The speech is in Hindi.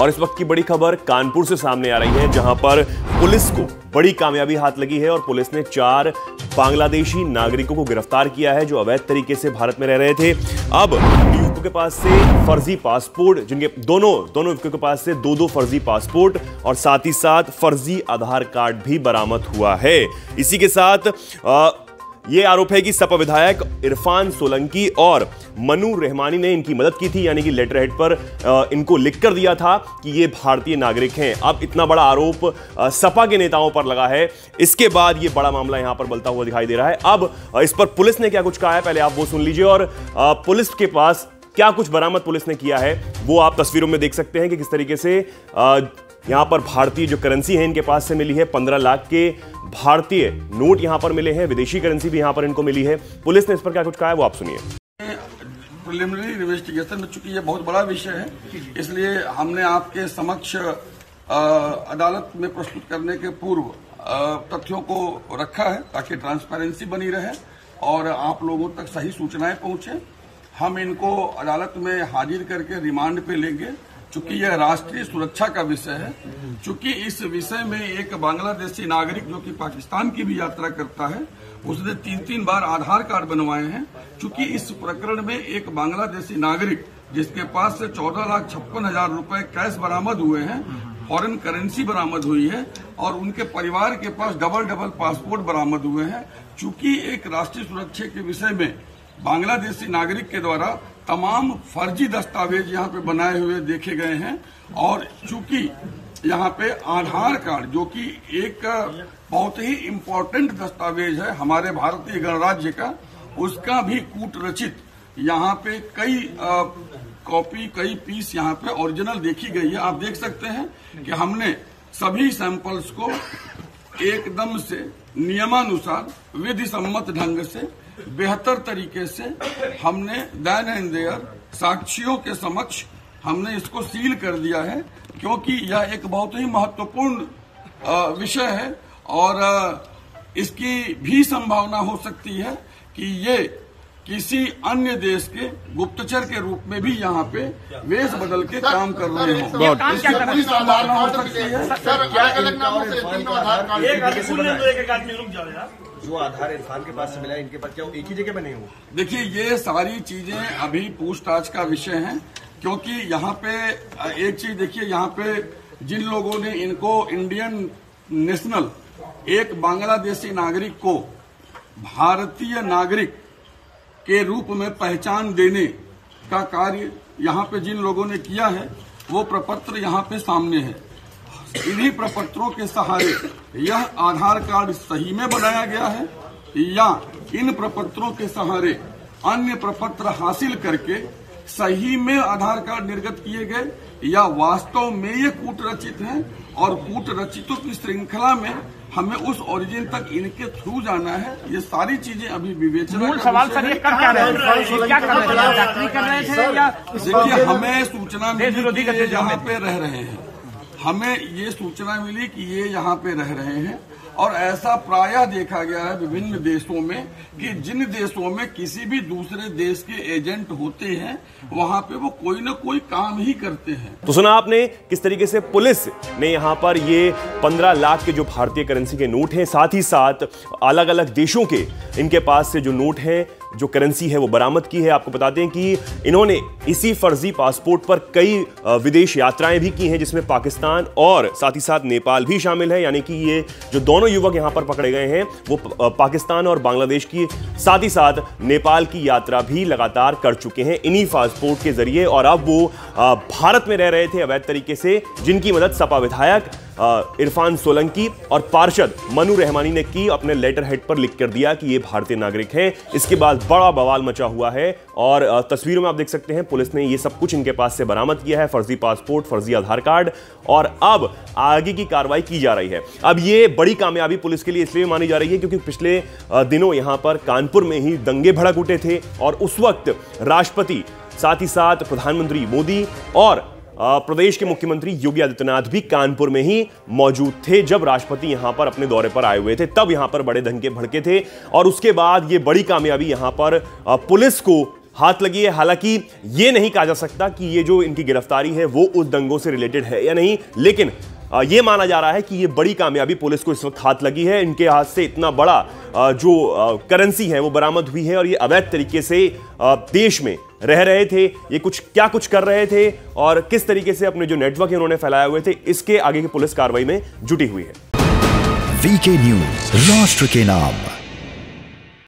और इस वक्त की बड़ी खबर कानपुर से सामने आ रही है, जहां पर पुलिस को बड़ी कामयाबी हाथ लगी है और पुलिस ने 4 बांग्लादेशी नागरिकों को गिरफ्तार किया है जो अवैध तरीके से भारत में रह रहे थे। अब युवकों के पास से फर्जी पासपोर्ट, जिनके दोनों युवकों के पास से 2 फर्जी पासपोर्ट और साथ ही साथ फर्जी आधार कार्ड भी बरामद हुआ है। इसी के साथ ये आरोप है कि सपा विधायक इरफान सोलंकी और मनु रहमानी ने इनकी मदद की थी, यानी कि लेटर हेड पर इनको लिखकर दिया था कि ये भारतीय नागरिक हैं। अब इतना बड़ा आरोप सपा के नेताओं पर लगा है, इसके बाद ये बड़ा मामला यहां पर बलता हुआ दिखाई दे रहा है। अब इस पर पुलिस ने क्या कुछ कहा है, पहले आप वो सुन लीजिए। और पुलिस के पास क्या कुछ बरामद पुलिस ने किया है वो आप तस्वीरों में देख सकते हैं कि किस तरीके से यहां पर भारतीय जो करेंसी है इनके पास से मिली है। 15 लाख के भारतीय नोट यहां पर मिले हैं, विदेशी करेंसी भी यहां पर इनको मिली है। पुलिस ने इस पर क्या कुछ कहा है वो आप सुनिए। प्रिलिमिनरी इन्वेस्टिगेशन में चूंकि ये बहुत बड़ा विषय है, इसलिए हमने आपके समक्ष अदालत में प्रस्तुत करने के पूर्व तथ्यों को रखा है ताकि ट्रांसपेरेंसी बनी रहे और आप लोगों तक सही सूचनाएं पहुंचे। हम इनको अदालत में हाजिर करके रिमांड पे लेंगे, चूंकि यह राष्ट्रीय सुरक्षा का विषय है। चूंकि इस विषय में एक बांग्लादेशी नागरिक जो कि पाकिस्तान की भी यात्रा करता है, उसने 3 बार आधार कार्ड बनवाए हैं। चूंकि इस प्रकरण में एक बांग्लादेशी नागरिक जिसके पास से 14,56,000 रुपए कैश बरामद हुए हैं, फॉरेन करेंसी बरामद हुई है और उनके परिवार के पास डबल पासपोर्ट बरामद हुए हैं। चूंकि एक राष्ट्रीय सुरक्षा के विषय में बांग्लादेशी नागरिक के द्वारा तमाम फर्जी दस्तावेज यहाँ पे बनाए हुए देखे गए हैं और चूंकि यहाँ पे आधार कार्ड जो कि एक बहुत ही इम्पोर्टेंट दस्तावेज है हमारे भारतीय गणराज्य का, उसका भी कूट रचित यहाँ पे कई कॉपी, कई पीस यहाँ पे ओरिजिनल देखी गई है। आप देख सकते हैं कि हमने सभी सैंपल्स को एकदम से नियमानुसार विधि सम्मत ढंग से बेहतर तरीके से हमने देन एंड देयर साक्षियों के समक्ष हमने इसको सील कर दिया है, क्योंकि यह एक बहुत ही महत्वपूर्ण विषय है और इसकी भी संभावना हो सकती है कि ये किसी अन्य देश के गुप्तचर के रूप में भी यहाँ पे वेश बदल के काम कर रहे हों। इसकी पूरी संभावना हो सकती है। जो आधार इरफान के पास से मिला है, इनके पास क्या एक ही जगह बने हो? देखिए, ये सारी चीजें अभी पूछताछ का विषय है, क्योंकि यहाँ पे एक चीज देखिए, यहाँ पे जिन लोगों ने इनको इंडियन नेशनल एक बांग्लादेशी नागरिक को भारतीय नागरिक के रूप में पहचान देने का कार्य यहाँ पे जिन लोगों ने किया है, वो प्रपत्र यहाँ पे सामने है। इन्हीं प्रपत्रों के सहारे यह आधार कार्ड सही में बनाया गया है या इन प्रपत्रों के सहारे अन्य प्रपत्र हासिल करके सही में आधार कार्ड निर्गत किए गए या वास्तव में ये कूट रचित हैं और कूट रचितों की श्रृंखला में हमें उस ओरिजिन तक इनके थ्रू जाना है। ये सारी चीजें अभी विवेचना का सवाल सर, ये कर क्या रहे हैं? क्या कर रहे थे या देखिए, हमें सूचना मिली कि ये यहाँ पे रह रहे हैं। हमें ये सूचना मिली कि ये यहाँ पे रह रहे हैं और ऐसा प्रायः देखा गया है विभिन्न देशों में कि जिन देशों में किसी भी दूसरे देश के एजेंट होते हैं, वहाँ पे वो कोई न कोई काम ही करते हैं। तो सुना आपने किस तरीके से पुलिस ने यहाँ पर ये 15 लाख के जो भारतीय करेंसी के नोट हैं, साथ ही साथ अलग अलग देशों के इनके पास से जो नोट हैं, जो करेंसी है वो बरामद की है। आपको बताते हैं कि इन्होंने इसी फर्जी पासपोर्ट पर कई विदेश यात्राएं भी की हैं, जिसमें पाकिस्तान और साथ ही साथ नेपाल भी शामिल है। यानी कि ये जो दोनों युवक यहां पर पकड़े गए हैं वो पाकिस्तान और बांग्लादेश की साथ ही साथ नेपाल की यात्रा भी लगातार कर चुके हैं इन्हीं पासपोर्ट के जरिए। और अब वो भारत में रह रहे थे अवैध तरीके से, जिनकी मदद सपा विधायक इरफान सोलंकी और पार्षद मनु रहमानी ने की, अपने लेटर हेड पर लिख कर दिया कि ये भारतीय नागरिक हैं। इसके बाद बड़ा बवाल मचा हुआ है और तस्वीरों में आप देख सकते हैं पुलिस ने ये सब कुछ इनके पास से बरामद किया है, फर्जी पासपोर्ट, फर्जी आधार कार्ड, और अब आगे की कार्रवाई की जा रही है। अब ये बड़ी कामयाबी पुलिस के लिए इसलिए मानी जा रही है क्योंकि पिछले दिनों यहां पर कानपुर में ही दंगे भड़क उठे थे और उस वक्त राष्ट्रपति, साथ ही साथ प्रधानमंत्री मोदी और प्रदेश के मुख्यमंत्री योगी आदित्यनाथ भी कानपुर में ही मौजूद थे जब राष्ट्रपति यहां पर अपने दौरे पर आए हुए थे। तब यहां पर बड़े दंगे भड़के थे और उसके बाद ये बड़ी कामयाबी यहां पर पुलिस को हाथ लगी है। हालांकि यह नहीं कहा जा सकता कि ये जो इनकी गिरफ्तारी है वो उस दंगों से रिलेटेड है या नहीं, लेकिन यह माना जा रहा है कि यह बड़ी कामयाबी पुलिस को इस वक्त हाथ लगी है। इनके हाथ से इतना बड़ा जो करेंसी है वो बरामद हुई है और ये अवैध तरीके से देश में रह रहे थे, ये क्या कुछ कर रहे थे और किस तरीके से अपने जो नेटवर्क इन्होंने फैलाए हुए थे, इसके आगे की पुलिस कार्रवाई में जुटी हुई है। वीके न्यूज, राष्ट्र के नाम।